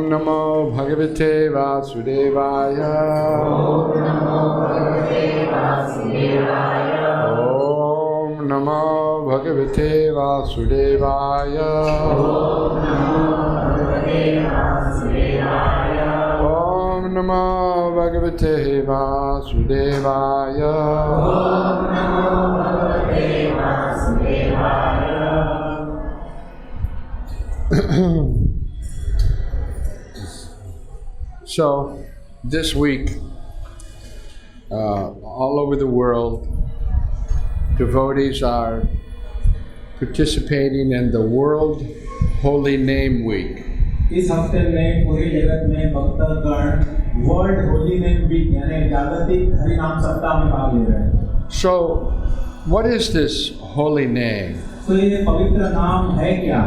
Namo Bhagavate Vasudevaya. Om Namo Bhagavate Vasudevaya. Om Namo Bhagavate Vasudevaya. So, this week, all over the world, devotees are participating in the World Holy Name Week. इस हफ्ते में पूरी जगत में भक्तगण world holy name week यानी जागतिक हरि नाम सप्ताह में भाग ले रहे हैं। So, what is this holy name? तो ये पवित्र नाम है क्या?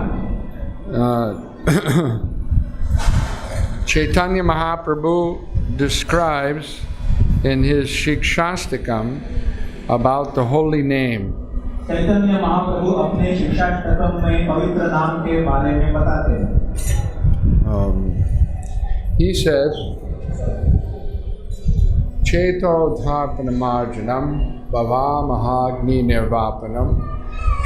Chaitanya Mahaprabhu describes in his Shikshastakam about the holy name. Chaitanya Mahaprabhu अपने शिक्षाष्टकम में पवित्र नाम के बारे में बताते हैं। He says, Cheto Dharpanamarjanam Bhava Mahagni Nirvapanam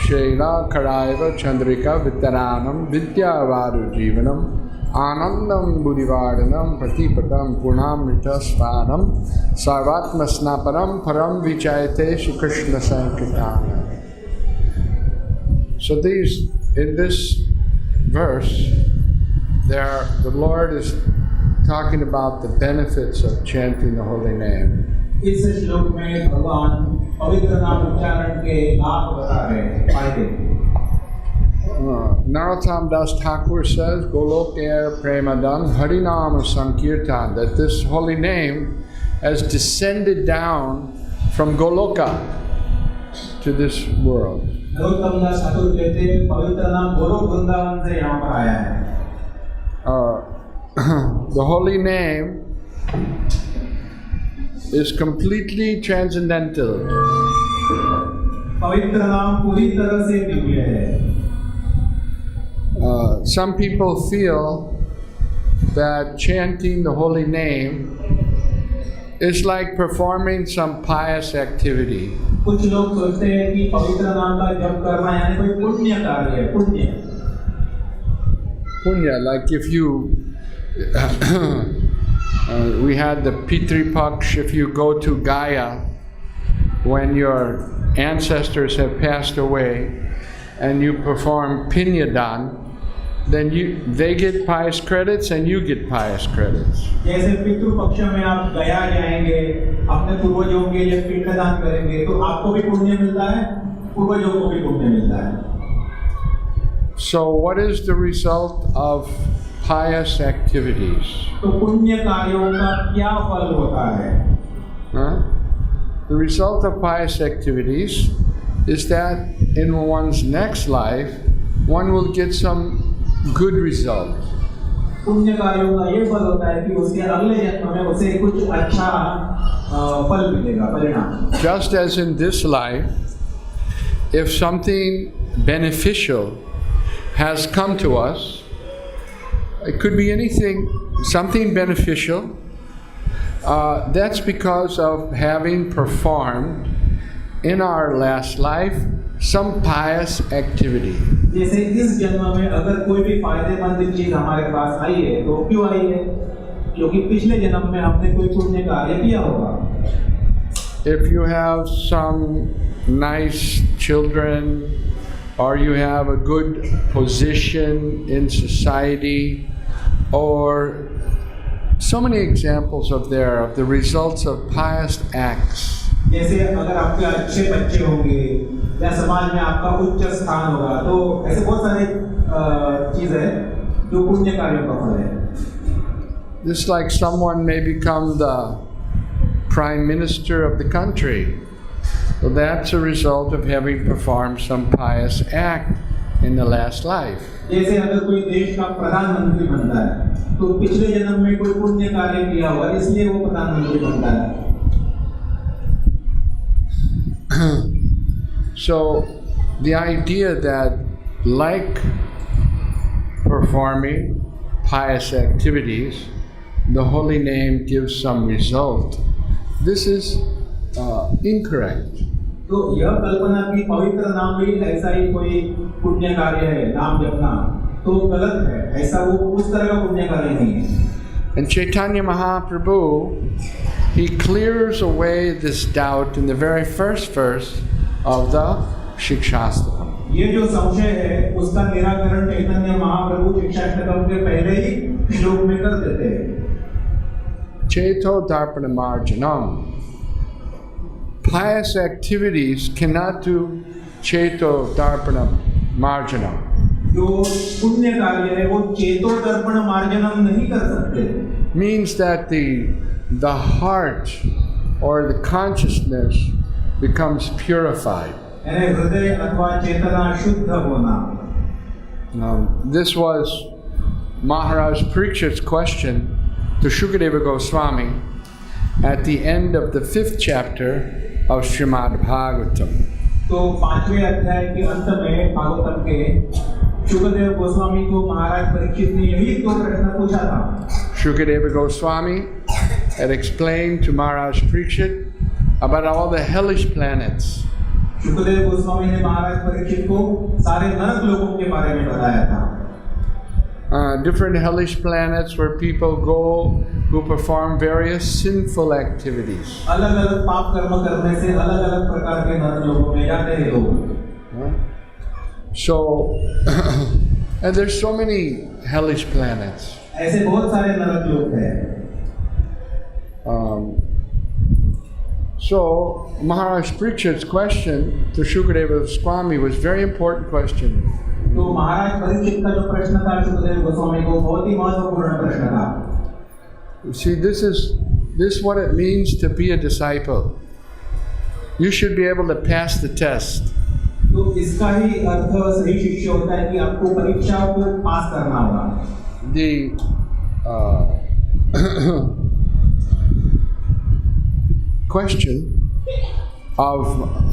Shaila Karaiva Chandrika Vitaranam Vidyavaru Jivanam Anandam Buddhivardhanam Pratipatam Purnamrita Svanam Sarvatma Snaparam Param Vichayate Shri Krishna Sankirtana. So in this verse, the Lord is talking about the benefits of chanting the holy name. इस श्लोक में भगवान पवित्र नाम उच्चारण के लाभ बता रहे हैं, फायदे। Narottam Das Thakur says, Golokya Premadan Harinama Sankirtan, that this holy name has descended down from Goloka to this world. narottam das thakur कहते हैं पवित्र नाम गोलोक वृंदावन से यहाँ पर आया है। The holy name is completely transcendental. पवित्र नाम पूरी तरह से दिव्य है। Some people feel that chanting the holy name is like performing some pious activity. कुछ लोग सोचते हैं कि पवित्र नाम का जप करना यानी कोई पुण्य कार्य है, पुण्य। Punya, like if you, we had the Pitri Paksh, if you go to Gaya, when your ancestors have passed away, and you perform Pinyadan, then they get pious credits and you get pious credits. जैसे पितृ पक्ष में आप गया जाएंगे, अपने पूर्वजों के लिए पिंडदान करेंगे, तो आपको भी पुण्य मिलता है, पूर्वजों को भी पुण्य मिलता है। So what is the result of pious activities? तो पुण्य कार्यों का क्या फल होता है? The result of pious activities is that in one's next life, one will get some good result. पुण्य कार्यों का ये फल होता है कि उसके अगले जन्म में उसे कुछ अच्छा फल मिलेगा, परिणाम। Just as in this life, if something beneficial has come to us, it could be anything, something beneficial, that's because of having performed in our last life some pious activity. जैसे इस जन्म में अगर कोई भी फायदेमंद चीज हमारे पास आई है, तो क्यों आई है? क्योंकि पिछले जन्म में हमने कोई पुण्य कार्य किया होगा। If you have some nice children, or you have a good position in society, or so many examples of the results of pious acts. जैसे अगर आपके अच्छे बच्चे होंगे या समाज में आपका उच्च स्थान होगा, तो ऐसे बहुत सारे चीज है जो पुण्य कार्यों का फल है। Just like someone may become the prime minister of the country. Well, that's a result of having performed some pious act in the last life. जैसे अगर कोई देश का प्रधानमंत्री बनता है, तो पिछले जन्म में कोई पुण्य कार्य किया हुआ, इसलिए वो प्रधानमंत्री बनता है। So, the idea that like performing pious activities, the holy name gives some result. This is incorrect. तो यह कल्पना की पवित्र नाम भी ऐसा ही कोई पुण्य कार्य है, नाम जपना, तो गलत है। ऐसा वो उस तरह का पुण्य कार्य नहीं है। And Chaitanya Mahaprabhu, he clears away this doubt in the very first verse of the Shikshastakam. ये जो संशय है उसका निराकरण चैतन्य महाप्रभु शिक्षाष्टकम के पहले ही श्लोक में कर देते हैं। Cheto Darpana Marjanam. Pious activities cannot do Cheto Darpana Marjanam. जो पुण्य कार्य है वो चेतो दर्पण मार्जनम नहीं कर सकते। Means that the heart or the consciousness becomes purified. यानी हृदय अथवा चेतना शुद्ध होना। This was Maharaj Parikshit's question to Shukadeva Goswami at the end of the 5th chapter of Srimad Bhagavatam. तो 5वें अध्याय के अंत में भागवतम के शुकदेव गोस्वामी को महाराज परीक्षित ने यही दो प्रश्न पूछा था। Shukadeva Goswami had explained to Maharaj Parikshit about all the hellish planets. Shukdev Goswami ने महाराज परीक्षित को सारे नरक लोकों के बारे में बताया था। Different hellish planets where people go who perform various sinful activities. अलग-अलग पाप कर्म करने से अलग-अलग प्रकार के नरक लोकों में जाते हैं लोग। So, and there's so many hellish planets. ऐसे बहुत सारे नरक लोक हैं। So, Maharaj Parikshit's question to Shukadeva Goswami was a very important question. तो महाराज परीक्षित का जो प्रश्न था शुकदेव गोस्वामी को बहुत ही महत्वपूर्ण प्रश्न था। You see, this is what it means to be a disciple. You should be able to pass the test. तो इसका ही अर्थ सही शिष्य होता है कि आपको परीक्षाओं को पास करना होगा। The question of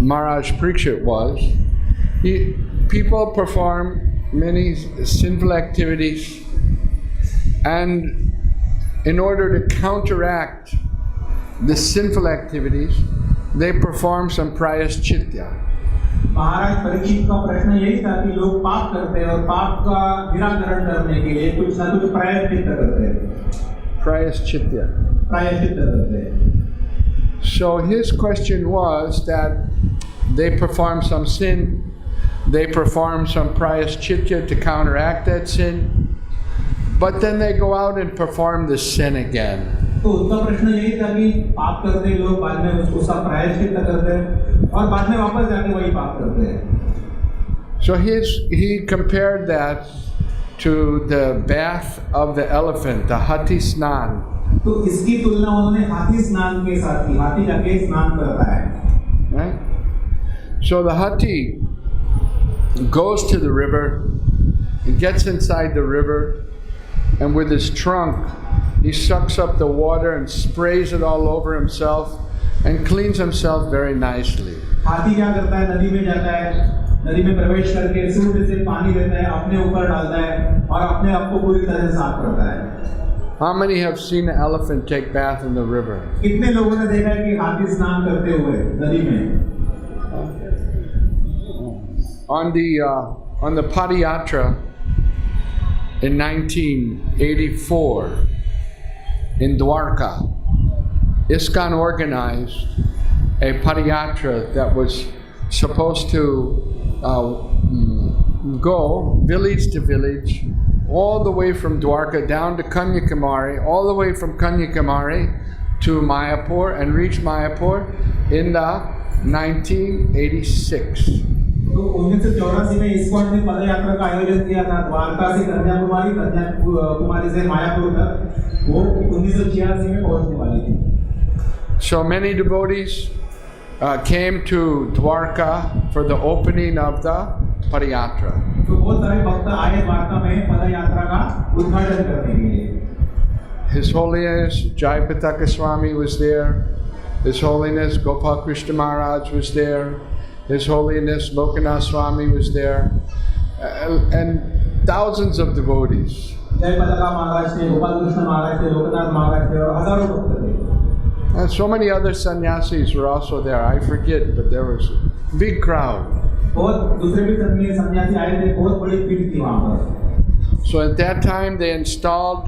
Maharaj Parikshit was, people perform many sinful activities, and in order to counteract the sinful activities, they perform some prayaschitya. महाराज परीक्षित का प्रश्न यही था कि लोग पाप करते हैं और पाप का निराकरण करने के लिए कुछ ना कुछ प्रायश्चित करते हैं। प्रायश्चित करते हैं। So his question was that they perform some sin, they perform some prayaschitya to counteract that sin, but then they go out and perform the sin again. तो उनका प्रश्न यही था कि पाप करते हैं लोग, बाद में उसका प्रायश्चित करते हैं और बाद में वापस जाके वही पाप करते हैं। So he compared that to the bath of the elephant, the Hati Snan. तो इसकी तुलना उन्होंने हाथी स्नान के साथ की। हाथी जाके स्नान करता है। Right? So the Hati goes to the river, he gets inside the river, and with his trunk he sucks up the water and sprays it all over himself and cleans himself very nicely. हाथी क्या करता है? नदी में जाता है, नदी में प्रवेश करके सूर्य से पानी लेता है, अपने ऊपर डालता है और अपने आप को पूरी तरह से साफ करता है। How many have seen an elephant take bath in the river? कितने लोगों ने देखा है कि हाथी स्नान करते हुए नदी में? On the Padayatra in 1984 in Dwarka, ISKCON organized a Padayatra that was supposed to go village to village, all the way from Dwarka down to Kanyakumari, all the way from Kanyakumari to Mayapur, and reach Mayapur in the 1986. तो 1984 में ISKCON ने पदयात्रा का आयोजन किया था द्वारका से कन्याकुमारी, कन्याकुमारी से मायापुर तक। वो 1986 में पहुंचने वाली थी। So many devotees came to Dwarka for the opening of the Padayatra. तो बहुत सारे भक्त आए द्वारका में पदयात्रा का उद्घाटन करने के लिए। His Holiness Jayapataka Swami was there. His Holiness Gopal Krishna Maharaj was there. His Holiness Lokanath Swami was there. And thousands of devotees. जय पताका महाराज थे, गोपाल कृष्ण महाराज थे, लोकनाथ महाराज थे और हजारों भक्त थे। And so many other sannyasis were also there. I forget, but there was a big crowd. बहुत दूसरे भी सन्यासी आए थे, बहुत बड़ी भीड़ थी वहाँ पर। So at that time they installed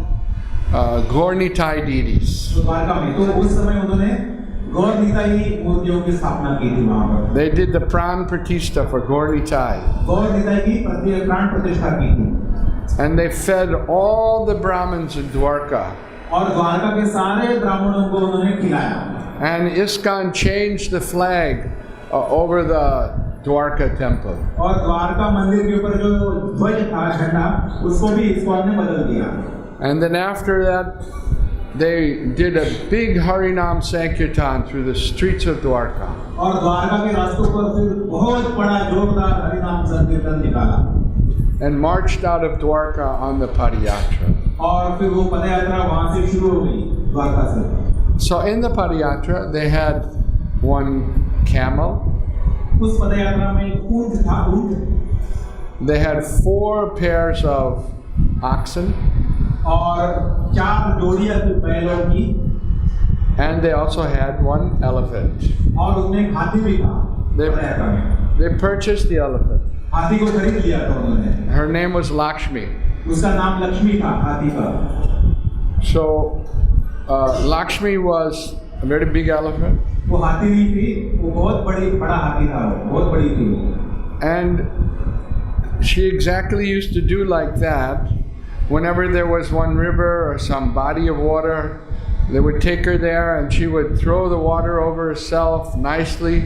Gaur-Nitai deities. तो द्वारका में तो उस समय उन्होंने गौर-निताई मूर्तियों की स्थापना की थी वहाँ पर। They did the pran pratishtha for Gaur-Nitai. गौर-निताई की प्राण प्रतिष्ठा की थी। And they fed all the Brahmins in Dwarka. और द्वारका के सारे ब्राह्मणों को उन्होंने खिलाया। And ISKCON changed the flag over the Dwarka temple. और द्वारका मंदिर के ऊपर जो ध्वज था झंडा, उसको भी ISKCON ने बदल दिया। And then after that, they did a big Harinam Sankirtan through the streets of Dwarka. और द्वारका के रास्तों पर फिर बहुत बड़ा जोरदार हरिनाम संकीर्तन निकाला। And marched out of Dwarka on the Padayatra. और फिर वो पदयात्रा वहाँ से शुरू हो गई द्वारका से। So in the Padayatra, they had one camel. उस पदयात्रा में ऊंट था, ऊंट। They had 4 pairs of oxen. और 4 जोड़ियां थी बैलों की। And they also had 1 elephant. और उसमें एक हाथी भी था पदयात्रा में। They purchased the elephant. हाथी को खरीद लिया था उन्होंने। Her name was Lakshmi. उसका नाम लक्ष्मी था हाथी का। So Lakshmi was a very big elephant. वो हाथी नहीं थी, वो बहुत बड़ा हाथी था, वो बहुत बड़ी थी वो। And she exactly used to do like that. Whenever there was one river or some body of water, they would take her there and she would throw the water over herself nicely.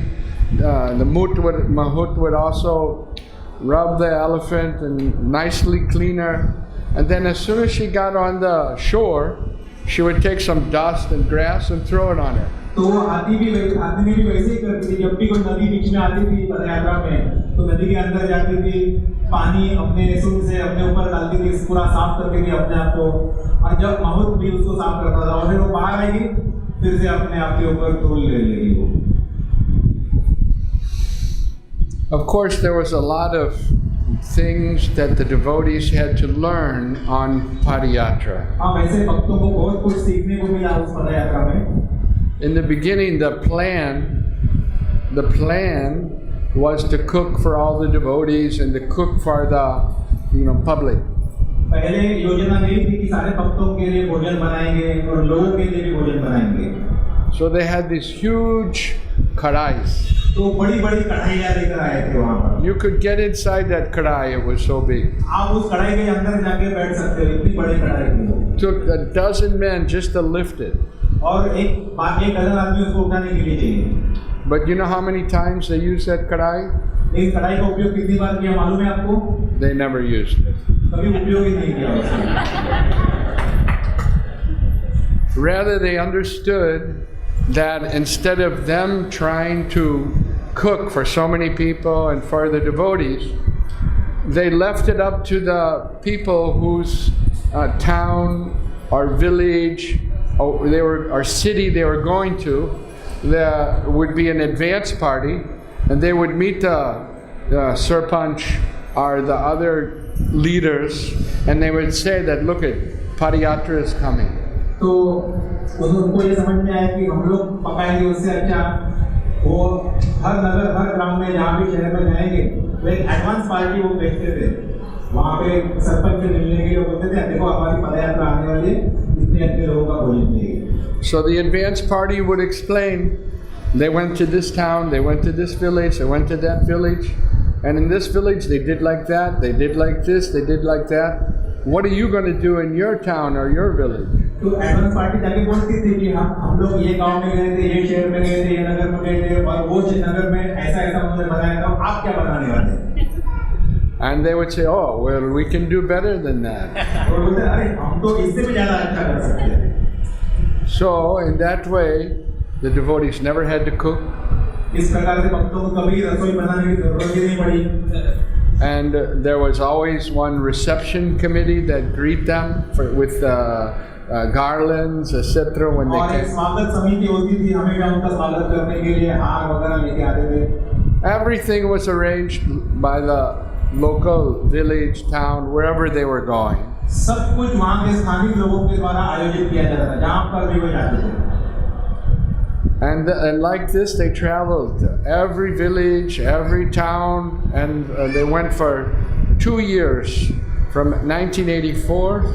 The Mahut would also rub the elephant and nicely clean her. And then as soon as she got on the shore, she would take some dust and grass and throw it on her. तो हाथी ने भी वैसे ही करती थी। जब भी कोई नदी बीच में आती थी पदयात्रा में, तो नदी के अंदर जाती थी, पानी अपने सूंड से अपने ऊपर डालती थी, पूरा साफ करती थी अपने आप को। और जब माहौल भी उसको साफ करता था और फिर वो बाहर आएगी, फिर से अपने आप के ऊपर धूल ले लेगी वो। Of course, there was a lot of things that the devotees had to learn on Padayatra. हाँ, वैसे भक्तों को बहुत कुछ सीखने को मिला उस पदयात्रा में। In the beginning, the plan was to cook for all the devotees and to cook for the public. पहले योजना यही थी कि सारे भक्तों के लिए भोजन बनाएंगे और लोगों के लिए भी भोजन बनाएंगे। So they had these huge karais. तो बड़ी-बड़ी कढ़ाइयाँ लेकर आए थे वहाँ पर। You could get inside that karai; it was so big. आप उस कढ़ाई के अंदर जाके बैठ सकते हो, इतनी बड़ी कढ़ाई थी। Took a dozen men just to lift it. और एक डजन आदमी उसको उठाने के लिए चाहिए। But you know how many times they used that karai? इस कढ़ाई का उपयोग कितनी बार किया मालूम है आपको? They never used it. कभी उपयोग ही नहीं किया उसका। Rather, they understood that instead of them trying to cook for so many people and for the devotees, they left it up to the people whose town or village or city they were going to. There would be an advance party, and they would meet the sarpanch or the other leaders, and they would say that, look, Padayatra is coming. तो उनको ये समझ में आया कि हम लोग पकाएंगे, उससे अच्छा वो हर नगर हर ग्राम में जहाँ भी शहर में जाएंगे, वो एक एडवांस पार्टी वो भेजते थे। वहाँ पे सरपंच से मिलने के लिए बोलते थे, देखो हमारी पदयात्रा आने वाली है, इतने लोगों का भोजन चाहिए। So the advance party would explain, they went to this town, they went to this village, they went to that village, and in this village they did like that, they did like this, they did like that. What are you going to do in your town or your village? तो advance party जाके बोलती थी कि हम लोग ये गांव में गए थे, ये शहर में गए थे, ये नगर में गए थे और वो नगर में ऐसा उन्होंने बनाया था, आप क्या बनाने वाले हैं? And they would say, oh, well, we can do better than that. और बोलते हैं, अरे हम तो इससे भी ज़्यादा अच्छा कर सकते हैं। So in that way, the devotees never had to cook. इस प्रकार से भक्तों को कभी रसोई बनाने की जरूरत ही नहीं पड़ी। And there was always one reception committee that greet them with garlands, etc. when they came. स्वागत समिति होती थी, हमेशा उनका स्वागत करने के लिए हार वगैरह लेके आते थे। Everything was arranged by the local village, town, wherever they were going. सब कुछ वहाँ के स्थानीय लोगों के द्वारा आयोजित किया जाता था, जहाँ पर भी वो जाते थे। And like this, they traveled every village, every town, and they went for 2 years, from 1984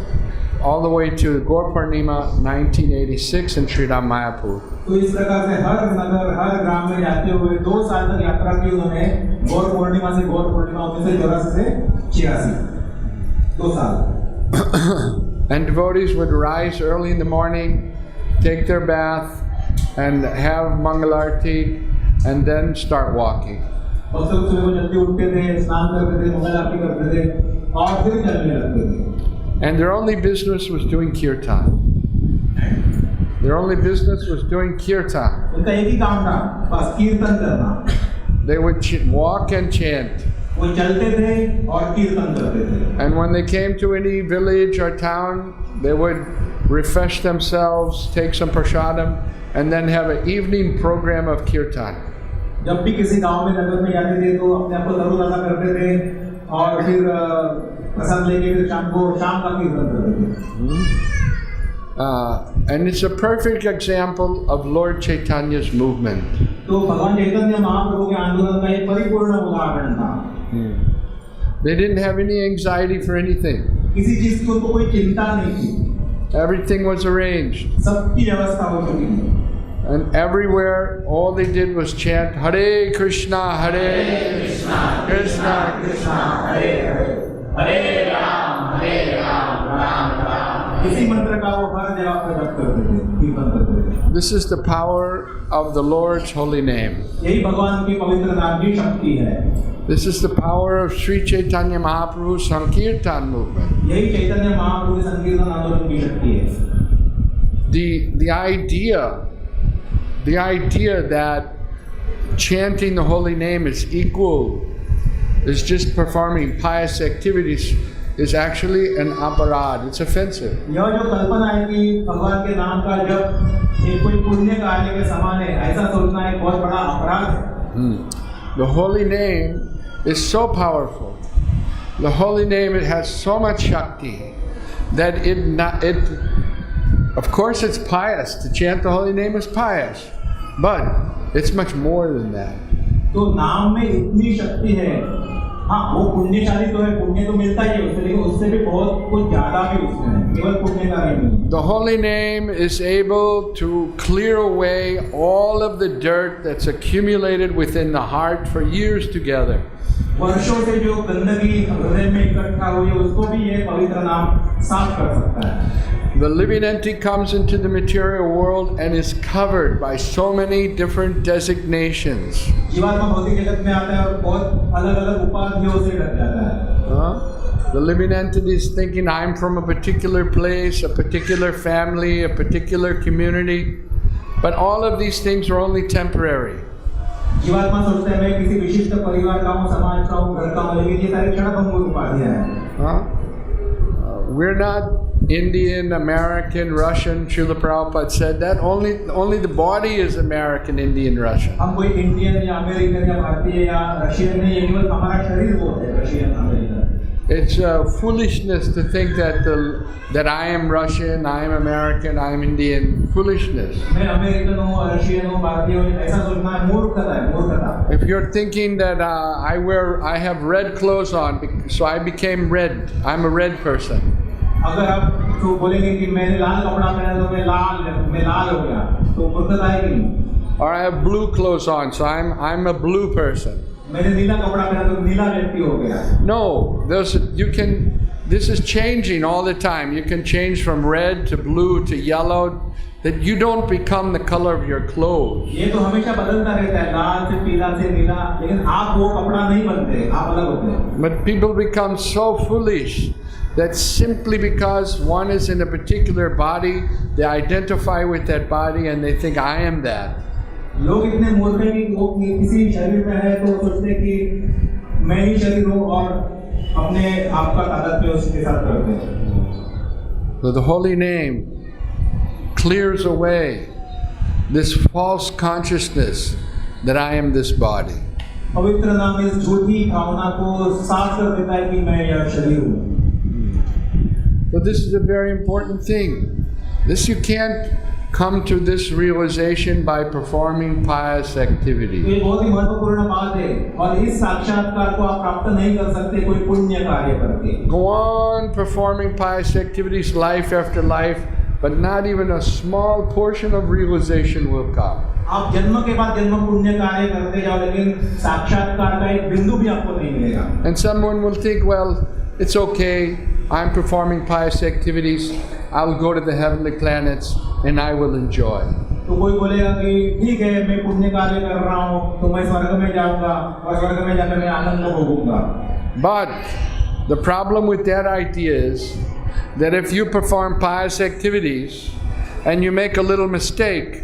all the way to Gaur Purnima 1986 in Sri Ram Mayapur. तो इस प्रकार से हर नगर, हर ग्राम में जाते हुए 2 साल तक यात्रा की उन्होंने, गौर पूर्णिमा से गौर पूर्णिमा 1984 से 86, 2 साल. And devotees would rise early in the morning, take their bath, and have Mangalarti, and then start walking. And their only business was doing kirtan. Their only business was doing kirtan. They would walk and chant. And when they came to any village or town, they would refresh themselves, take some prasadam, and then have an evening program of kirtan. जब भी किसी गांव में नगर में जाते थे तो अपने आप को तरोताजा करते थे और फिर प्रसाद लेके फिर शाम का कीर्तन करते थे. And it's a perfect example of Lord Chaitanya's movement. तो भगवान चैतन्य महाप्रभु के आंदोलन का एक परिपूर्ण उदाहरण था. They didn't have any anxiety for anything. किसी चीज की उनको कोई चिंता नहीं थी. Everything was arranged. सबकी व्यवस्था हो चुकी थी. And everywhere, all they did was chant Hare Krishna, Krishna Krishna, Hare Hare, Hare Ram, Ram Ram. किसी मंत्र का वो हर जगह पर जप करते थे, कीर्तन करते थे. This is the power of the Lord's holy name. यही भगवान की पवित्र नाम की शक्ति है. This is the power of Sri Chaitanya Mahaprabhu's Sankirtan movement. यही चैतन्य महाप्रभु के संकीर्तन आंदोलन की शक्ति है. The idea that chanting the holy name is just performing pious activities is actually an aparad. It's offensive. यह जो कल्पना है कि भगवान के नाम का जप एक कोई पुण्य कार्य के समान है, ऐसा सोचना एक बहुत बड़ा अपराध है. The holy name is so powerful. The holy name, it has so much shakti that of course it's pious. To chant the holy name is pious, but it's much more than that. तो नाम में इतनी शक्ति है. हाँ, वो पुण्यशाली तो है, पुण्य तो मिलता ही है उससे, लेकिन उससे भी बहुत कुछ ज़्यादा भी उसमें है, केवल पुण्य का नहीं. The holy name is able to clear away all of the dirt that's accumulated within the heart for years together. वर्षों से जो गंदगी हृदय में इकट्ठा हुई है, उसको भी ये पवित्र नाम साफ कर सकता है. The living entity comes into the material world and is covered by so many different designations. जीवात्मा भौतिक जगत में आता है और बहुत अलग-अलग उपाधियों से ढक जाता है. The living entity is thinking, I'm from a particular place, a particular family, a particular community, but all of these things are only temporary. जीवात्मा सोचता है मैं किसी विशिष्ट परिवार का हूँ, समाज का हूँ, घर का हूँ, लेकिन ये सारी क्षणभंगुर उपाधियाँ हैं. We're not Indian, American, Russian. Srila Prabhupada said that only the body is American, Indian, Russian. हम कोई इंडियन या अमेरिकन या भारतीय या रशियन नहीं है, केवल हमारा शरीर वो है Russian American. It's foolishness to think that I am Russian, I am American, I am Indian. Foolishness. मैं अमेरिकन हूँ, रशियन हूँ, भारतीय हूँ, ऐसा सोचना मूर्खता है, मूर्खता. If you're thinking that I have red clothes on, so I became red, I'm a red person. अगर आप तो बोलेंगे कि मैंने लाल कपड़ा पहना तो मैं लाल हो गया, तो मूर्खता है कि नहीं? Or I have blue clothes on, so I'm a blue person. मैंने नीला कपड़ा पहना तो नीला व्यक्ति हो गया. No, this is changing all the time. You can change from red to blue to yellow. That you don't become the color of your clothes. ये तो हमेशा बदलता रहता है, लाल से पीला से नीला, लेकिन आप वो कपड़ा नहीं बनते, आप अलग होते हैं. But people become so foolish that simply because one is in a particular body, they identify with that body and they think I am that. लोग इतने मूर्ख हैं कि वो किसी शरीर में है तो सोचते कि मैं ही शरीर हूँ और अपने आप का तादात्म्य उसके साथ करते हैं. So the holy name clears away this false consciousness that I am this body. पवित्र नाम इस झूठी भावना को साफ कर देता है कि मैं यह शरीर हूँ. But this is a very important thing. This you can't come to this realization by performing pious activity. ये बहुत ही महत्वपूर्ण बात है और इस साक्षात्कार को आप प्राप्त नहीं कर सकते कोई पुण्य कार्य करके. Go on performing pious activities life after life, but not even a small portion of realization will come. आप जन्म के बाद जन्म पुण्य कार्य करते जाओ लेकिन साक्षात्कार का एक बिंदु भी आपको नहीं मिलेगा. And someone will think, well, it's okay, I'm performing pious activities, I'll go to the heavenly planets and I will enjoy. तो कोई बोलेगा कि ठीक है मैं पुण्य कार्य कर रहा हूँ तो मैं स्वर्ग में जाऊँगा और स्वर्ग में जाकर मैं आनंद भोगूंगा. But the problem with that idea is that if you perform pious activities and you make a little mistake,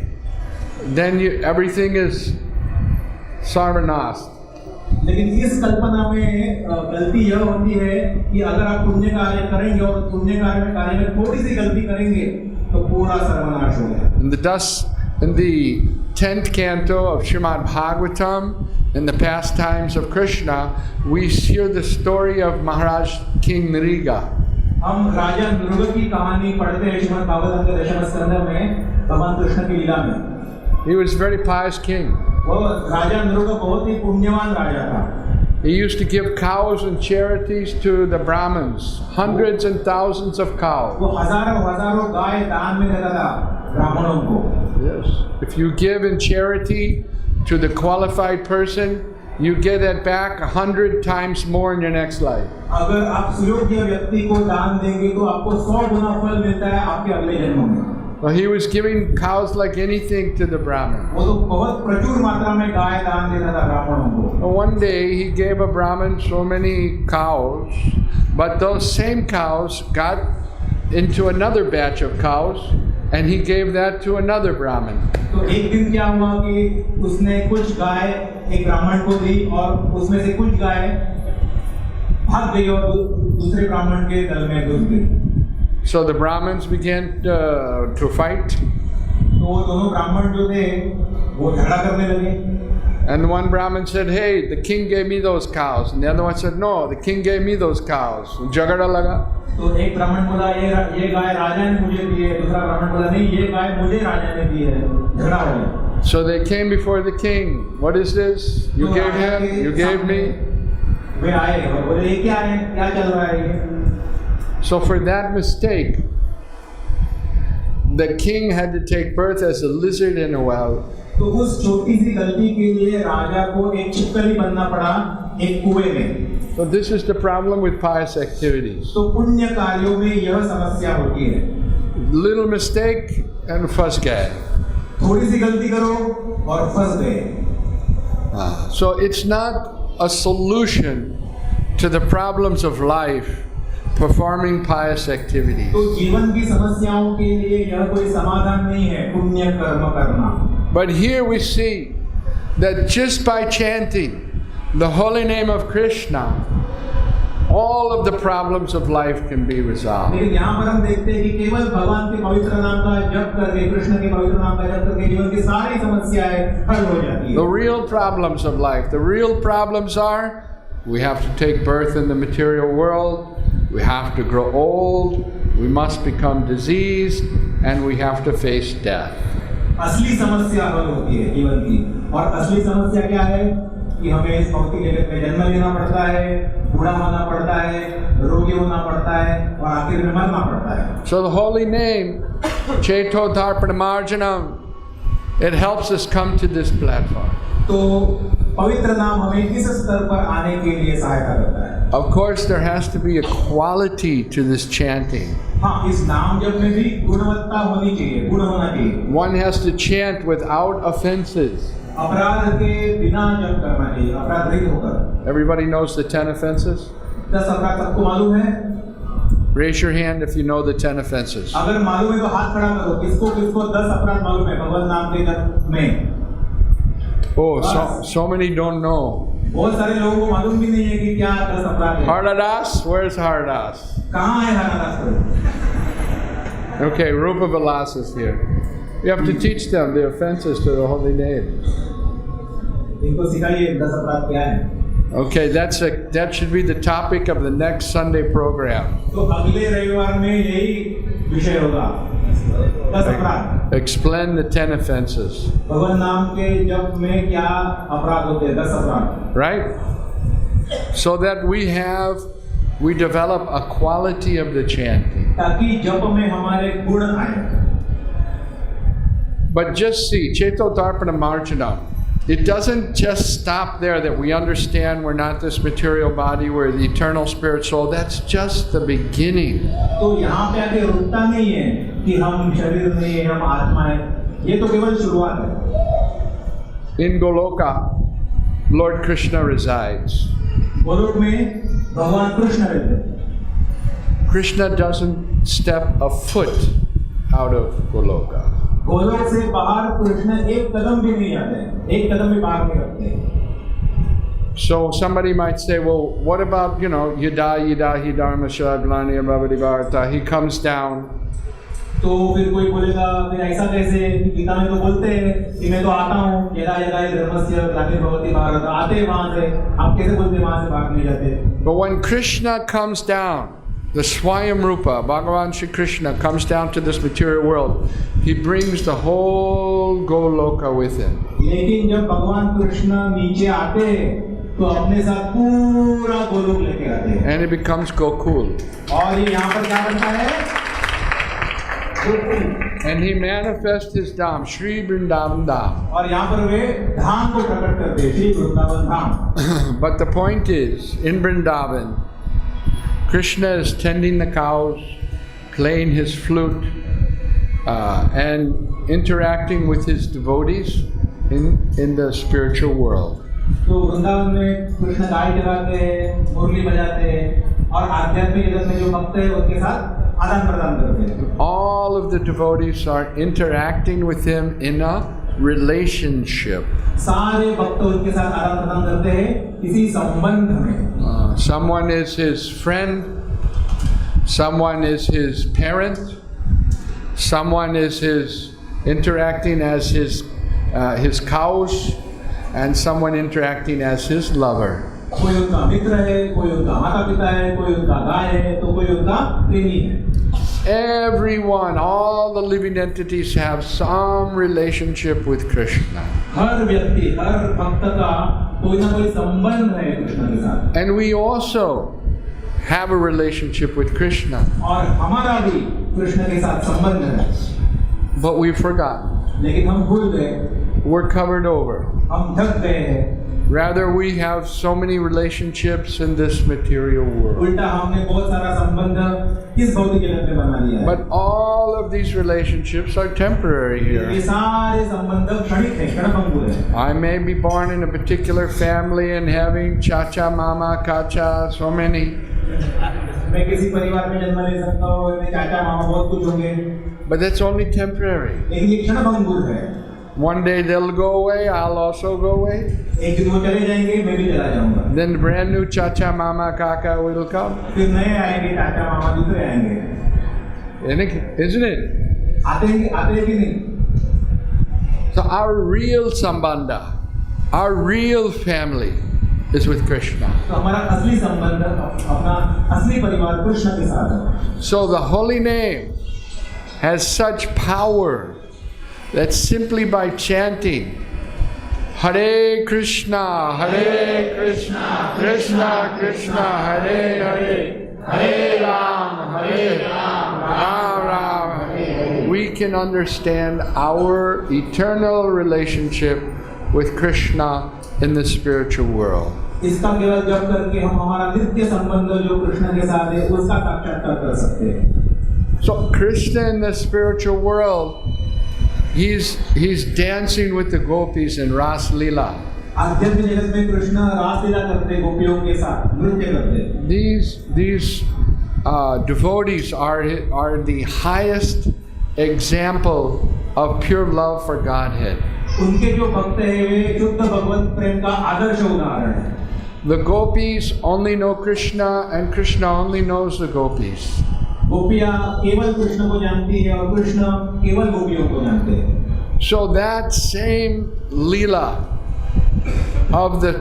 then everything is sarvanast. लेकिन इस कल्पना में गलती यह होती है कि अगर आप पुण्य कार्य करेंगे और पुण्य कार्य में थोड़ी सी गलती करेंगे तो पूरा सर्वनाश होगा. In the 10th canto of Srimad Bhagavatam, in the pastimes of Krishna, we hear the story of Maharaj King Nriga. हम राजा नृग की कहानी पढ़ते हैं श्रीमद् भागवतम के दशम स्कंध में भगवान कृष्ण की लीला में. He was a very pious king. वो राजा नृग बहुत ही पुण्यवान राजा था. He used to give cows and charities to the Brahmins, hundreds and thousands of cows. वो हजारों गाय दान में देता था ब्राह्मणों को. Yes. If you give in charity to the qualified person, you get it back 100 times more in your next life. अगर आप सुयोग्य व्यक्ति को दान देंगे तो आपको 100 गुना फल मिलता है आपके अगले जन्म में. Well, he was giving cows like anything to the Brahmin. वो तो बहुत प्रचुर मात्रा में गाय दान देता था ब्राह्मणों को. One day he gave a Brahmin so many cows, but those same cows got into another batch of cows, and he gave that to another Brahmin. तो एक दिन क्या हुआ कि उसने कुछ गाय एक ब्राह्मण को दी और उसमें से कुछ गाय भाग गई और दूसरे ब्राह्मण के दल में घुस गई. So the Brahmins began to fight. तो वो दोनों ब्राह्मण जो थे वो झगड़ा करने लगे. And one Brahmin said, "Hey, the king gave me those cows," and the other one said, "No, the king gave me those cows." झगड़ा लगा. तो एक ब्राह्मण बोला ये गाय राजा ने मुझे दी है, दूसरा ब्राह्मण बोला नहीं ये गाय मुझे राजा ने दी है. झगड़ा हो गया. So they came before the king. What is this? You gave him, you gave me. वे आए और बोले ये क्या है, क्या चल रहा है ये? So for that mistake, the king had to take birth as a lizard in a well. तो उस छोटी सी गलती के लिए राजा को एक छिपकली बनना पड़ा एक कुएं में. So this is the problem with pious activities. तो पुण्य कार्यों में यह समस्या होती है. Little mistake and फंस गए. थोड़ी सी गलती करो और फंस गए. So it's not a solution to the problems of life performing pious activities. तो जीवन की समस्याओं के लिए यह कोई समाधान नहीं है पुण्य कर्म करना. But here we see that just by chanting the holy name of Krishna, all of the problems of life can be resolved. लेकिन यहाँ पर हम देखते हैं कि केवल भगवान के पवित्र नाम का जप करके कृष्ण के पवित्र नाम का जप करके जीवन की सारी समस्याएं हल हो जाती हैं. The real problems of life, the real problems are we have to take birth in the material world, we have to grow old, we must become diseased, and we have to face death. असली समस्या हल होती है जीवन की. और असली समस्या क्या है कि हमें इस भौतिक जगत में जन्म लेना पड़ता है, बूढ़ा होना पड़ता है, रोगी होना पड़ता है और आखिर में मरना पड़ता है. So the holy name, Cheto Dharpanamarjanam, it helps us come to this platform. तो पवित्र नाम हमें इस स्तर पर आने के लिए सहायता करता है. Of course, there has to be a quality to this chanting. हाँ, इस नाम जप में भी गुणवत्ता होनी चाहिए, गुण होना चाहिए. One has to chant without offenses. अपराध के बिना जप करना चाहिए, अपराध रहित होकर. Everybody knows the 10 offenses? 10 अपराध सबको मालूम है? Raise your hand if you know the 10 offenses. अगर मालूम है तो हाथ खड़ा करो. किसको 10 अपराध मालूम है भगवान नाम के जप में? Oh, so many don't know. बहुत सारे लोगों को मालूम भी नहीं है कि क्या 10 अपराध है. Haridas, where's Haridas? कहाँ है Haridas? Okay, Rupa Vilas is here. You have to teach them the offenses to the holy name. इनको सिखाइए 10 अपराध क्या है. Okay, that should be the topic of the next Sunday program. तो अगले रविवार में यही विषय होगा, 10 अपराध। Explain the 10 offenses. भगवान नाम के जप में क्या अपराध होते हैं, 10 अपराध। Right? So that we develop a quality of the chanting. ताकि जप में हमारे गुण आए। But just see, Cheto Darpana Marjana, it doesn't just stop there that we understand we're not this material body, we're the eternal spirit soul. That's just the beginning. तो यहाँ पे आके रुकता नहीं है कि हम शरीर नहीं है, हम आत्मा है। ये तो केवल शुरुआत है। In Goloka, Lord Krishna resides. Golok में भगवान कृष्ण रहते हैं। Krishna doesn't step a foot out of Goloka. Golok से बाहर कृष्ण एक कदम भी नहीं आते, एक कदम भी बाहर नहीं रखते। So somebody might say, well, what about, yada dharma shaglani bhavati bharata, he comes down. तो फिर कोई बोलेगा, फिर ऐसा कैसे? गीता में तो बोलते हैं कि मैं तो आता हूँ, यदा धर्मस्य ग्लानिर्भवति भारत, आते हैं वहां से, आप कैसे बोलते हैं वहां से भाग नहीं जाते? But when Krishna comes down, the Swayam Rupa, Bhagavan Shri Krishna comes down to this material world, he brings the whole Goloka with him. लेकिन जब भगवान कृष्ण नीचे आते हैं तो अपने साथ पूरा गोलोक लेके आते हैं। And it becomes Gokul. और ये यहाँ पर क्या बनता है? And he manifests his Dham, Shri Vrindavan Dham. और यहाँ पर वे धाम को प्रकट करते हैं, श्री वृंदावन धाम। But the point is, in Vrindavan, Krishna is tending the cows, playing his flute, and interacting with his devotees in the spiritual world. तो वृंदावन में कृष्ण गाय चराते हैं, मुरली बजाते हैं, और आध्यात्मिक जगत में जो भक्त हैं उनके साथ आदान प्रदान करते हैं। All of the devotees are interacting with him in a relationship. सारे भक्त उनके साथ आदान प्रदान करते हैं किसी संबंध में। Someone is his friend, someone is his parent, someone is interacting as his cows, and someone interacting as his lover. कोई उनका मित्र है, कोई उनका माता पिता है, कोई उनका गाय है, तो कोई उनका प्रेमी है। Everyone, all the living entities have some relationship with Krishna. हर व्यक्ति, हर भक्त का कोई ना कोई संबंध है कृष्ण के साथ। And we also have a relationship with Krishna. और हमारा भी कृष्ण के साथ संबंध है। But we've forgotten. लेकिन हम भूल गए। We're covered over. हम ढक गए हैं। Rather, we have so many relationships in this material world. उल्टा हमने बहुत सारा संबंध इस भौतिक जगत में बना लिया है। But all of these relationships are temporary here. ये सारे संबंध क्षणिक हैं, क्षणभंगुर हैं। I may be born in a particular family and having chacha, mama, kacha, so many. मैं किसी परिवार में जन्म ले सकता हूँ, मेरे चाचा मामा बहुत कुछ होंगे। But that's only temporary. लेकिन ये क्षणभंगुर है। One day they'll go away, I'll also go away. एक दिन वो चले जाएंगे, मैं भी चला जाऊंगा। Then brand new chacha, mama, kaka will come. फिर नए आएंगे, चाचा मामा दूसरे आएंगे। Isn't it? आते हैं कि नहीं? So our real sambandha, our real family is with Krishna. तो हमारा असली संबंध, अपना असली परिवार कृष्ण के साथ है। So the holy name has such power that simply by chanting Hare Krishna, Krishna Krishna, Hare Hare, Hare Ram, Ram Ram, we can understand our eternal relationship with Krishna in the spiritual world. इसका केवल जप करके हम हमारा नित्य संबंध जो कृष्ण के साथ है उसका साक्षात्कार कर सकते हैं। So Krishna in the spiritual world, he's dancing with the gopis in Ras Leela. आध्यात्मिक जगत में कृष्ण रास लीला करते, गोपियों के साथ नृत्य करते। These devotees are the highest example of pure love for Godhead. उनके जो भक्त हैं वे शुद्ध भगवत प्रेम का आदर्श उदाहरण है। The gopis only know Krishna and Krishna only knows the gopis. गोपियाँ केवल कृष्ण को जानती है और कृष्ण केवल गोपियों को जानते हैं। So that same Leela of the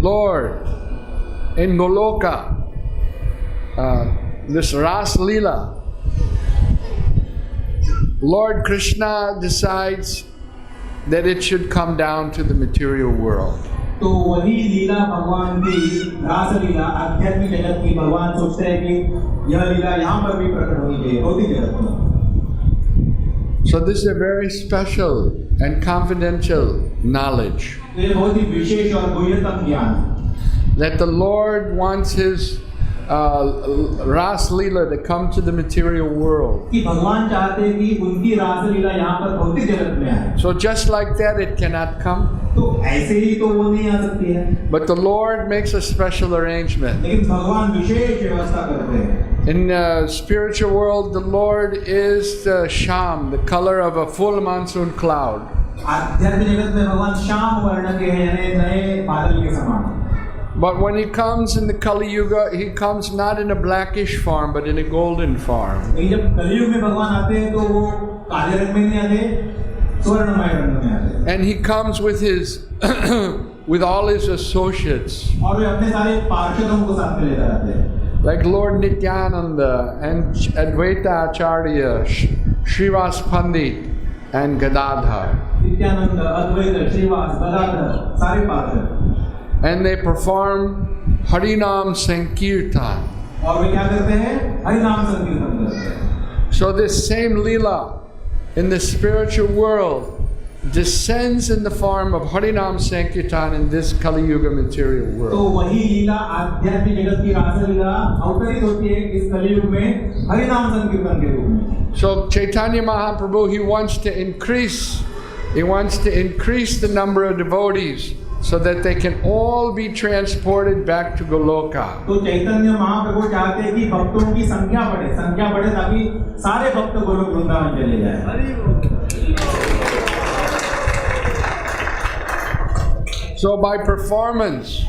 Lord in Goloka, this Ras Leela, Lord Krishna decides that it should come down to the material world. तो वही लीला भगवान की रास लीला आध्यात्मिक जगत की भगवान सोचते हैं कि यह लीला यहाँ पर भी प्रकट होनी चाहिए भौतिक जगत में. So this is a very special and confidential knowledge. ये बहुत ही विशेष और गुह्यतम ज्ञान. That the Lord wants His Ras Leela to come to the material world. कि भगवान चाहते हैं कि उनकी रास लीला यहाँ पर भौतिक जगत में आए. So just like that, it cannot come. तो ऐसे ही तो वो नहीं आ सकती है. But the Lord makes a special arrangement. लेकिन भगवान विशेष व्यवस्था करते हैं. In the spiritual world, the Lord is the Sham, the color of a full monsoon cloud. आध्यात्मिक जगत में भगवान श्याम वर्ण के हैं, यानी नए बादल के समान. But when He comes in the Kali Yuga, He comes not in a blackish form, but in a golden form. लेकिन जब कलियुग में भगवान आते हैं तो वो काले रंग में नहीं आते, स्वर्णमय रंग में आते. And He comes with His, with all His associates. और वे अपने सारे पार्षदों को साथ में लेकर आते हैं. Like Lord Nityananda and Advaita Acharya, Srivas Pandit and Gadadhar. Nityanand, अद्वैत, श्रीवास, गदाधर, सारे पार्षद. And they perform Harinam Sankirtan. और वे क्या करते हैं? हरिनाम संकीर्तन करते हैं. So this same Leela in the spiritual world descends in the form of Harinam Sankirtan in this Kali Yuga material तो world. वही लीला आध्यात्मिक जगत की रास लीला अवतरित होती है इस कलियुग में हरिनाम संकीर्तन के रूप में. So Chaitanya Mahaprabhu, he wants to increase the number of devotees so that they can all be transported back to Goloka. तो चैतन्य महाप्रभु चाहते हैं कि भक्तों की संख्या बढ़े ताकि सारे भक्त गोलोक वृंदावन चले जाएं. So by performance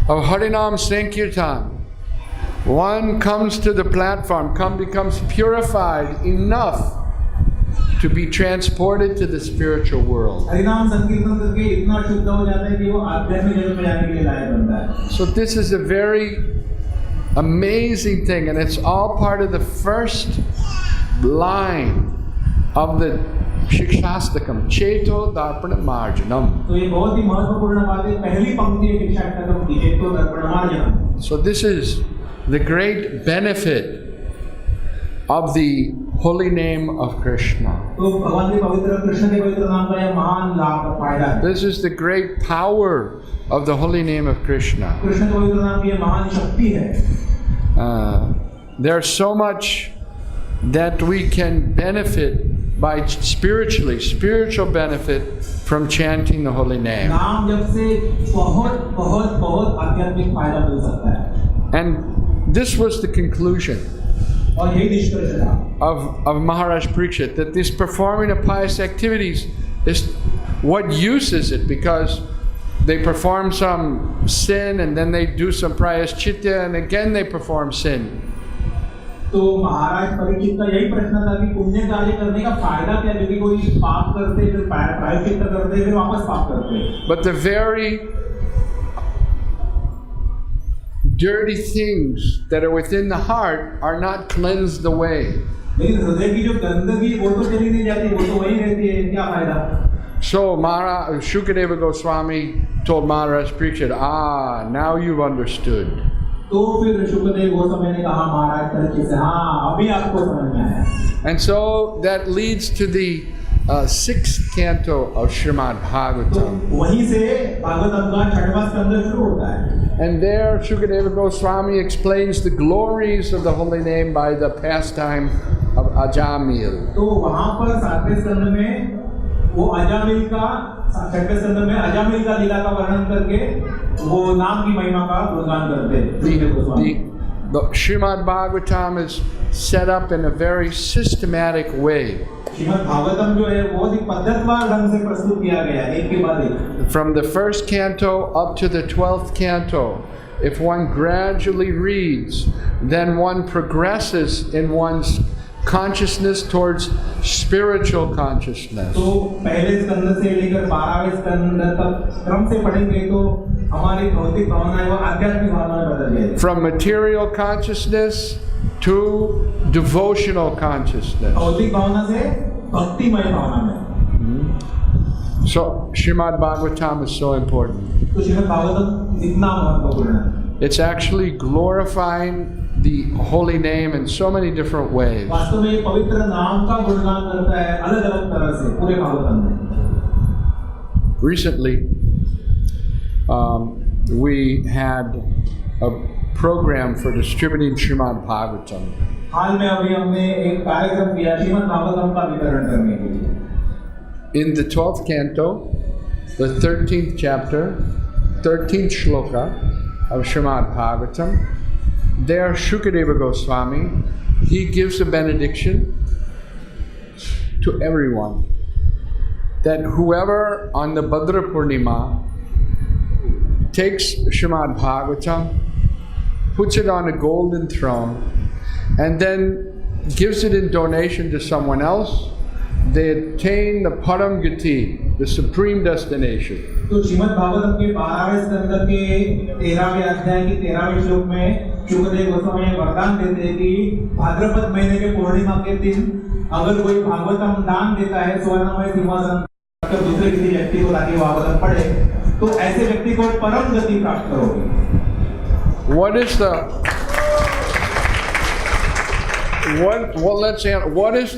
of Harinam Sankirtan, one comes to the platform, becomes purified enough to be transported to the spiritual world. हरिनाम संकीर्तन करके इतना शुद्ध हो जाता है कि वो आध्यात्मिक जगत में जाने के लिए लायक बनता है. So this is a very amazing thing, and it's all part of the first line of the Shikshastakam, Cheto Darpana Marjanam. तो ये बहुत ही महत्वपूर्ण बात है. पहली पंक्ति है शिक्षाष्टकम की, चेतो दर्पण मार्जनम. So this is the great benefit of the holy name of Krishna. तो भगवान के पवित्र कृष्ण के पवित्र नाम का यह महान लाभ फायदा है. This is the great power of the holy name of Krishna. Krishna के पवित्र नाम की यह महान शक्ति है. There's so much that we can benefit by spiritual benefit from chanting the holy name. नाम जप से बहुत आध्यात्मिक फायदा मिल सकता है. And this was the conclusion और यही निष्कर्ष था of Maharaj Parikshit, that this performing of pious activities is, what use is it? Because they perform some sin and then they do some prayaschitta and again they perform sin. तो महाराज परीक्षित का यही प्रश्न था कि पुण्य कार्य करने का फायदा क्या, यदि कोई पाप करते फिर प्रायश्चित करते फिर वापस पाप करते. But the very dirty things that are within the heart are not cleansed away. लेकिन हृदय की जो गंदगी वो तो चली नहीं जाती, वो तो वही रहती है. क्या फायदा? So Maharaj Shukadeva Goswami told Maharaj Parikshit, now you've understood. तो फिर शुकदेव गोस्वामी ने कहा महाराज परीक्षित से, हाँ अभी आपको समझ में आया. And so that leads to the 6th canto of Srimad तो Bhagavatam. वहीं से भागवतम का 6वां स्कंद शुरू होता है. And there Shukadeva Goswami explains the glories of the holy name by the pastime of Ajamil. तो वहाँ पर 7वें स्कंद में वो अजामिल का, 6वें स्कंद में अजामिल का लीला का वर्णन करके वो नाम की महिमा का गुणगान करते हैं. The Srimad Bhagavatam is set up in a very systematic way. Shrimad Bhagavatam जो है बहुत ही पद्धतवार ढंग से प्रस्तुत किया गया है, एक के बाद एक. From the 1st canto up to the 12th canto, if one gradually reads, then one progresses in one's consciousness towards spiritual consciousness. तो पहले स्कंद से लेकर 12वें स्कंद तक क्रम से पढ़ेंगे तो हमारी भौतिक भावनाएं वो आध्यात्मिक भावनाएं बदल जाएगी। From material consciousness to devotional consciousness. भौतिक भावना से भक्तिमय भावना में। So Srimad Bhagavatam is so important. तो श्रीमद् भागवतम इतना महत्वपूर्ण है। It's actually glorifying the holy name in so many different ways. वास्तव में ये पवित्र नाम का गुणगान करता है अलग-अलग तरह से पूरे भागवतम में। Recently, we had a program for distributing Srimad Bhagavatam. हाल में अभी हमने एक कार्यक्रम किया श्रीमद् भागवतम का वितरण करने के लिए। In the 12th canto, the 13th chapter, 13th shloka of Srimad Bhagavatam, there Shukadeva Goswami, he gives a benediction to everyone that whoever on the Bhadra Purnima takes Srimad Bhagavatam, puts it on a golden throne, and then gives it in donation to someone else, they attain the Param Gati, the supreme destination. तो श्रीमद् भागवतम के 12वें स्कंद के 13वें अध्याय के 13वें श्लोक में शुकदेव गोस्वामी वरदान देते हैं कि भाद्रपद महीने के पूर्णिमा के दिन अगर कोई भागवतम दान देता है स्वर्णमय सिंहासन पर दूसरे किसी व्यक्ति को ताकि भागवतम पढ़े, तो ऐसे व्यक्ति को परम गति प्राप्त करोगे। What is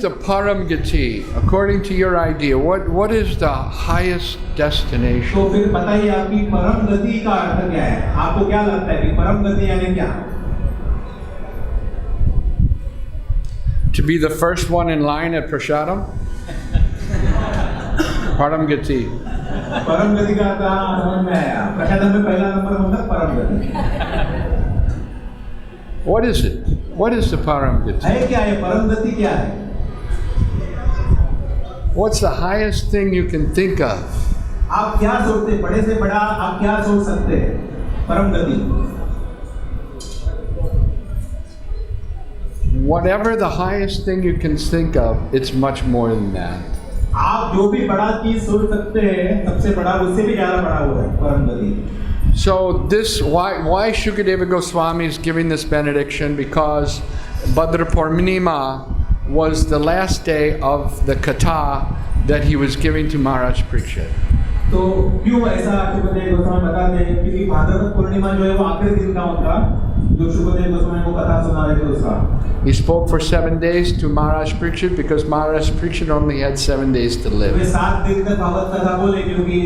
the Param Gati according to your idea? What is the highest destination? तो फिर बताइए आपकी परम गति का अर्थ क्या है? आपको क्या लगता है कि परम गति यानी क्या? To be the first one in line at Prasadam? Param Gati. परम गति का अर्थ समझ में आया। प्रसादम में पहला नंबर होता परम गति। What is it? What is the Param Gati? है क्या है परम गति क्या है? What's the highest thing you can think of? आप क्या सोचते हैं? बड़े से बड़ा आप क्या सोच सकते हैं? परम गति। Whatever the highest thing you can think of, it's much more than that. आप जो भी बड़ा चीज सोच सकते हैं, सबसे बड़ा उससे भी ज्यादा बड़ा हुआ है परम गति। So this why Shukadeva Goswami is giving this benediction, because Bhadra Purnima was the last day of the katha that he was giving to Maharaj Parikshit. तो क्यों ऐसा शुकदेव गोस्वामी बताते हैं? क्योंकि भाद्रपद पूर्णिमा जो है वो आखिरी दिन का उनका जो शुकदेव गोस्वामी को कथा सुना रहे थे उसका। He spoke for 7 days to Maharaj Parikshit because Maharaj Parikshit only had 7 days to live. वे 7 दिन तक भागवत कथा बोले क्योंकि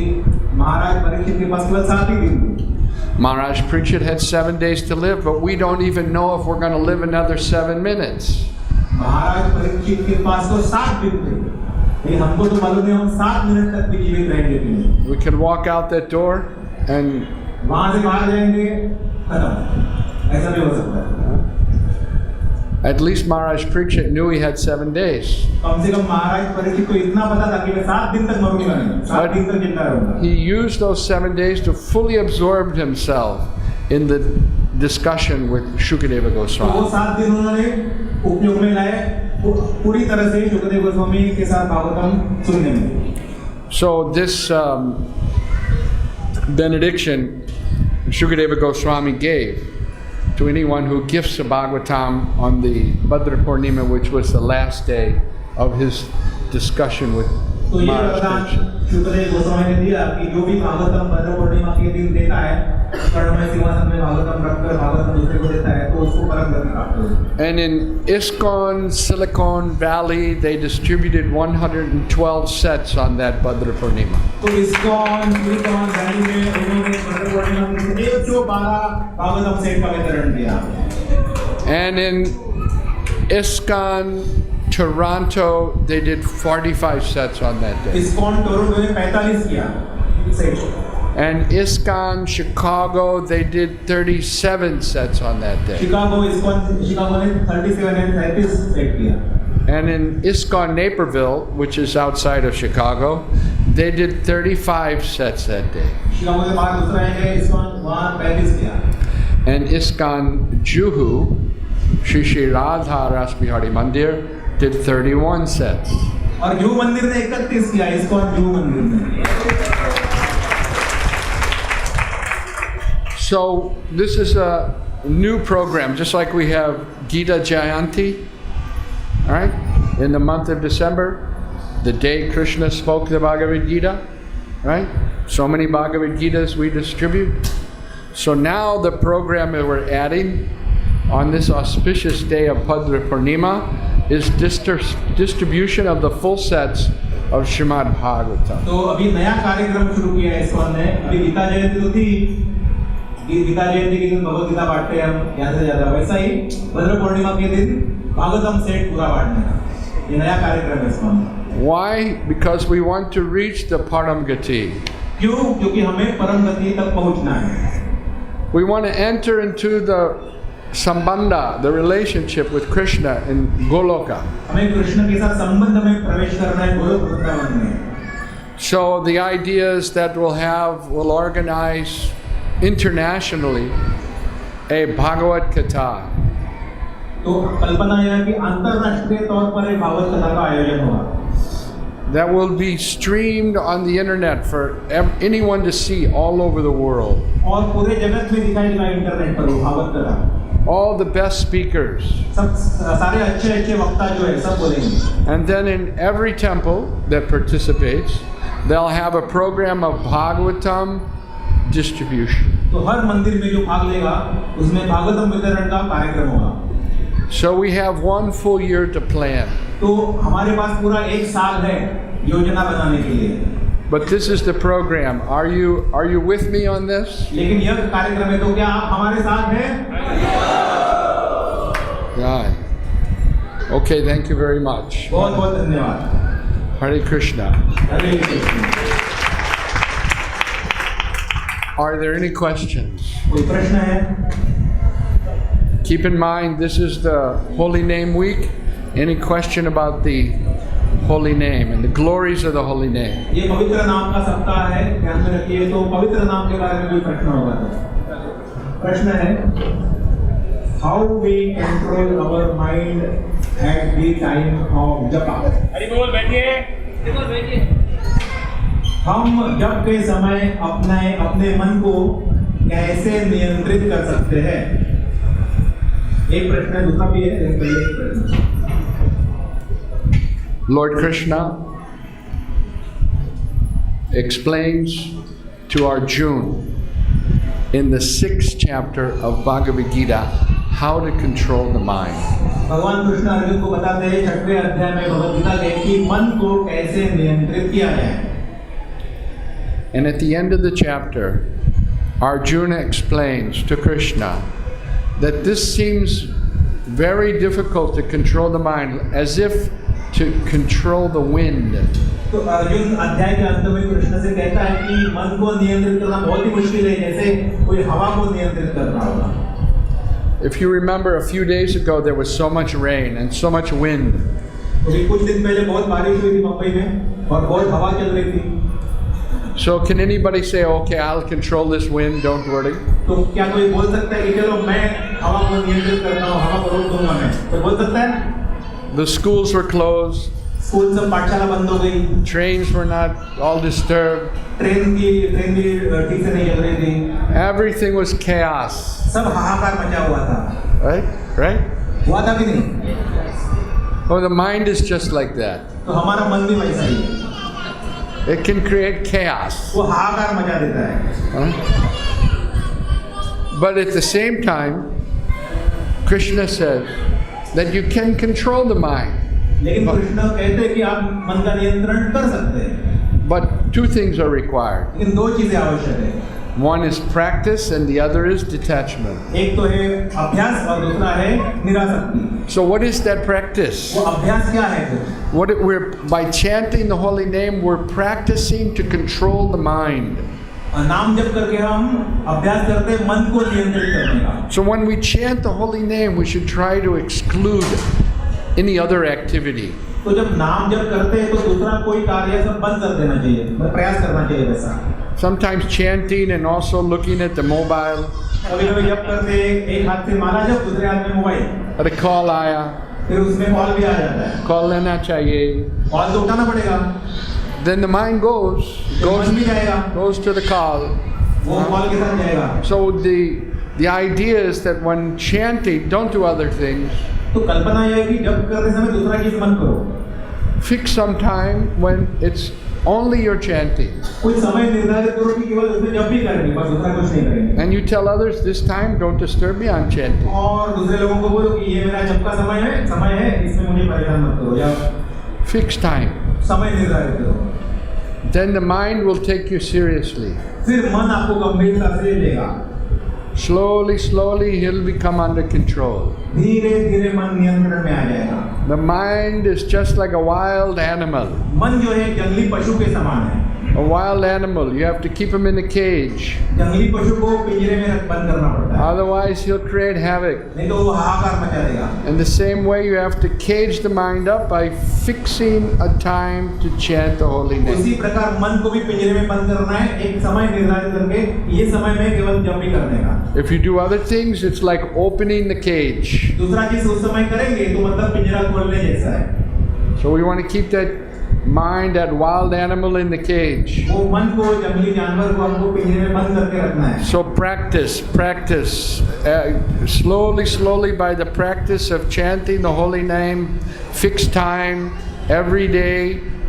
महाराज परीक्षित के पास केवल 7 ही दिन थे। Maharaj Parikshit had 7 days to live, but we don't even know if we're going to live another 7 minutes. महाराज परीक्षित के पास तो 7 दिन थे, लेकिन हमको तो मालूम नहीं हम 7 मिनट तक भी जीवित रहेंगे कि नहीं। We can walk out that door and वहाँ से बाहर जाएंगे, खत्म। ऐसा भी हो सकता है। At least Maharaj Parikshit knew he had 7 days. कम से कम महाराज परीक्षित को इतना पता था कि मैं 7 दिन तक मरूंगा नहीं, 7 दिन तक जिंदा रहूंगा। He used those 7 days to fully absorb himself in the discussion with Shukadeva तो वो Goswami. 7 दिन उन्होंने उपयोग में लाए पूरी तरह से शुकदेव गोस्वामी के साथ भागवतम सुनने में। So this benediction Shukadeva Goswami gave to anyone who gifts a Bhagavatam on the Bhadra Purnima, which was the last day of his discussion with तो ये Maharaj वरदान Parikshit. शुकदेव गोस्वामी ने दिया कि जो भी भागवतम भद्र पूर्णिमा के दिन देता है, कर्णमय सिंहासन में भागवतम रखकर भागवतम दूसरे को देता है, तो उसको परम गति प्राप्त होगी। And in ISKCON Silicon Valley, they distributed 112 sets on that Bhadra Purnima. तो ISKCON सिलिकॉन वैली में उन्होंने भद्र पूर्णिमा के 112 भागवतम सेट का वितरण किया। And in ISKCON Toronto, they did 45 sets on that day. ISKCON Toronto ने 45 किया set. And ISKCON Chicago, they did 37 sets on that day. Chicago ने 37 एंड 37 सेट किया। And in ISKCON Naperville, which is outside of Chicago, they did 35 sets that day. Chicago के बाद दूसरा है ISKCON वहाँ 35 किया। And ISKCON Juhu, Shri Shri Radha Rasbihari Mandir, did 31 sets. और जुहू मंदिर ने 31 किया, ISKCON जुहू मंदिर ने। So this is a new program, just like we have Gita Jayanti, all right? In the month of December, the day Krishna spoke the Bhagavad Gita, right? So many Bhagavad Gitas we distribute. So now the program that we're adding on this auspicious day of Bhadra Purnima is distribution of the full sets of Srimad Bhagavatam. तो अभी नया कार्यक्रम शुरू किया है ISKCON ने. अभी गीता जयंती तो थी, गीता जयंती के दिन भगवद गीता बांटते हैं हम ज़्यादा से ज़्यादा. वैसा ही भद्र पूर्णिमा के दिन भागवतम सेट पूरा बांटने का ये नया कार्यक्रम है ISKCON. Why? Because we want to reach the Param Gati. क्यों? क्योंकि हमें परम गति तक पहुंचना है. We want to enter into the Sambandha, the relationship with Krishna in Goloka. हमें कृष्ण के साथ संबंध में प्रवेश करना है गोलोक वृंदावन में. So the ideas that we'll organize internationally a Bhagavad Gita. तो कल्पना यह है कि अंतरराष्ट्रीय तौर पर एक भागवत कथा का आयोजन होगा. That will be streamed on the internet for anyone to see all over the world. और पूरे जगत में दिखाई देगा इंटरनेट पर वो भागवत कथा. All the best speakers. सब सारे अच्छे वक्ता जो है सब बोलेंगे. And then in every temple that participates, they'll have a program of Bhagavatam distribution. तो हर मंदिर में जो भाग लेगा उसमें भागवतम वितरण का कार्यक्रम होगा. So we have 1 full year to plan. तो हमारे पास पूरा 1 साल है योजना बनाने के लिए. But this is the program. Are you with me on this? लेकिन यह कार्यक्रम है तो क्या आप हमारे साथ हैं? Right. Okay, thank you very much. बहुत बहुत धन्यवाद. Hare Krishna. Hare Krishna. Are there any questions? कोई प्रश्न है? Keep in mind, this is the Holy Name Week. Any question about the Holy Name and the glories of the Holy Name? ये पवित्र नाम का सप्ताह है, ध्यान में रखिए. तो पवित्र नाम के बारे में कोई प्रश्न होगा तो प्रश्न है How we control our mind at the time of japa? Hari बोल बैठिए. हम जप के समय अपने मन को कैसे नियंत्रित कर सकते हैं? एक प्रश्न है, दूसरा भी है, पहले एक प्रश्न. Lord Krishna explains to Arjuna in the 6th chapter of Bhagavad Gita how to control the mind. भगवान कृष्ण अर्जुन को बताते हैं 6वें अध्याय में भगवद गीता के कि मन को कैसे नियंत्रित किया जाए. And at the end of the chapter, Arjuna explains to Krishna that this seems very difficult to control the mind, as if to control the wind. तो अर्जुन अध्याय के अंत में कृष्ण से कहता है कि मन को नियंत्रित करना बहुत ही मुश्किल है, जैसे कोई हवा को नियंत्रित करना होगा. If you remember, a few days ago there was so much rain and so much wind. अभी कुछ दिन पहले बहुत बारिश हुई थी मुंबई में और बहुत हवा चल रही थी. So can anybody say, okay, I'll control this wind, don't worry? तो क्या कोई बोल सकता है कि चलो मैं हवा को नियंत्रित करता हूँ, हवा को रोक दूंगा मैं? कोई बोल सकता है? The schools were closed. School सब पाठशाला बंद हो गई. Trains were not all disturbed. Train भी ठीक से नहीं चल रही थी. Everything was chaos. सब हाहाकार मचा हुआ था. Right? हुआ था कि नहीं? Oh, the mind is just like that. तो हमारा मन भी वैसा ही है. It can create chaos. वो हाहाकार मचा देता है. But at the same time, Krishna says that you can control the mind. लेकिन कृष्ण कहते हैं कि आप मन का नियंत्रण कर सकते हैं. But 2 things are required. लेकिन 2 चीजें आवश्यक है. One is practice and the other is detachment. एक तो है अभ्यास और दूसरा है निरासक्ति. So what is that practice? वो अभ्यास क्या है फिर? By chanting the holy name, we're practicing to control the mind. नाम जप करके हम अभ्यास करते हैं मन को नियंत्रित करने का. So when we chant the holy name, we should try to exclude any other activity. तो जब नाम जप करते हैं तो दूसरा कोई कार्य सब बंद कर देना चाहिए, मतलब प्रयास करना चाहिए वैसा. Sometimes chanting and also looking at the mobile. कभी-कभी जप करते हैं एक हाथ से माला जप, दूसरे हाथ में मोबाइल. अरे कॉल आया. फिर उसमें कॉल भी आ जाता है. कॉल लेना चाहिए. कॉल तो उठाना पड़ेगा. Then the mind goes to the call. वो बॉल के साथ जाएगा। So the idea is that when chanting, don't do other things. तो कल्पना यह है कि जब करते समय दूसरा चीज मत करो। Fix some time when it's only your chanting. कुछ समय निर्धारित करो कि केवल उसमें जब भी करेंगे, बस दूसरा कुछ नहीं करेंगे। And you tell others, this time don't disturb me, I'm chanting. और दूसरे लोगों को बोलो कि ये मेरा जप का समय है, इसमें मुझे परेशान मत करो। या Fix time. समय निर्धारित करो। Then the mind will take you seriously. फिर मन आपको गंभीरता से लेगा। Slowly, he'll become under control. धीरे-धीरे मन नियंत्रण में आ जाएगा। The mind is just like a wild animal. मन जो है जंगली पशु के समान है। A wild animal, you have to keep him in a cage. जंगली पशु को पिंजरे में बंद करना पड़ता है। Otherwise, he'll create havoc. नहीं तो वो हाहाकार मचा देगा। In the same way, you have to cage the mind up by fixing a time to chant the holy name. उसी प्रकार मन को भी पिंजरे में बंद करना है, एक समय निर्धारित करके ये समय में केवल जप ही करने का। If you do other things, it's like opening the cage. दूसरा चीज उस समय करेंगे तो मतलब पिंजरा खोलने जैसा है। So we want to keep that mind, that wild animal, in the cage. वो मन को जंगली जानवर को हमको पिंजरे में बंद करके रखना है। So practice, slowly by the practice of chanting the holy name, fixed time, every day,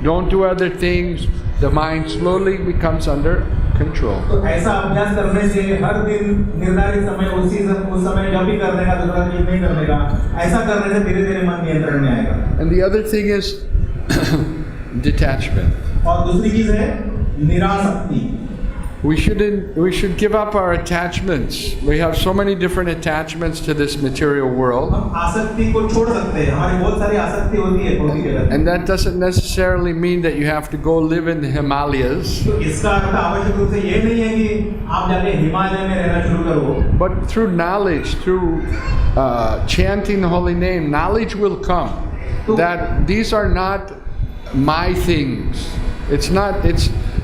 don't do other things, the mind slowly becomes under control. तो ऐसा अभ्यास करने से हर दिन निर्धारित समय उस समय जब भी करने का, दूसरा चीज नहीं करने का, ऐसा करने से धीरे-धीरे मन नियंत्रण में आएगा। And the other thing is detachment. और दूसरी चीज है निरासक्ति। We should give up our attachments. We have so many different attachments to this material world. हम आसक्ति को छोड़ सकते हैं। हमारी बहुत सारी आसक्ति होती है भौतिक जगत में। And that doesn't necessarily mean that you have to go live in the Himalayas. तो इसका अर्थ आवश्यक रूप से ये नहीं है कि आप जाके हिमालय में रहना शुरू करो। But through knowledge, through chanting the holy name, knowledge will come that these are not my things.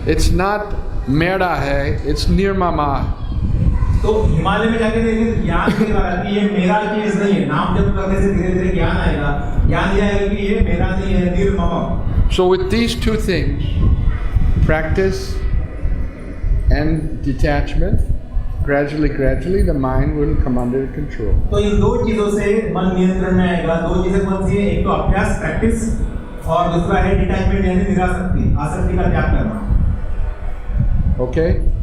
It's not मेरा है, it's निर्ममा। तो हिमालय में जाके देखिए ज्ञान के द्वारा कि ये मेरा चीज नहीं है। नाम जप करने से धीरे-धीरे ज्ञान आएगा। ज्ञान दिया है कि ये मेरा नहीं है, निर्मम। So with these two things, practice and detachment, gradually the mind will come under control. तो इन दो चीजों से मन नियंत्रण में आएगा। दो चीजें कौन सी है? एक तो अभ्यास, प्रैक्टिस, और दूसरा है डिटैचमेंट यानी निरासक्ति, आसक्ति का त्याग करना। Okay?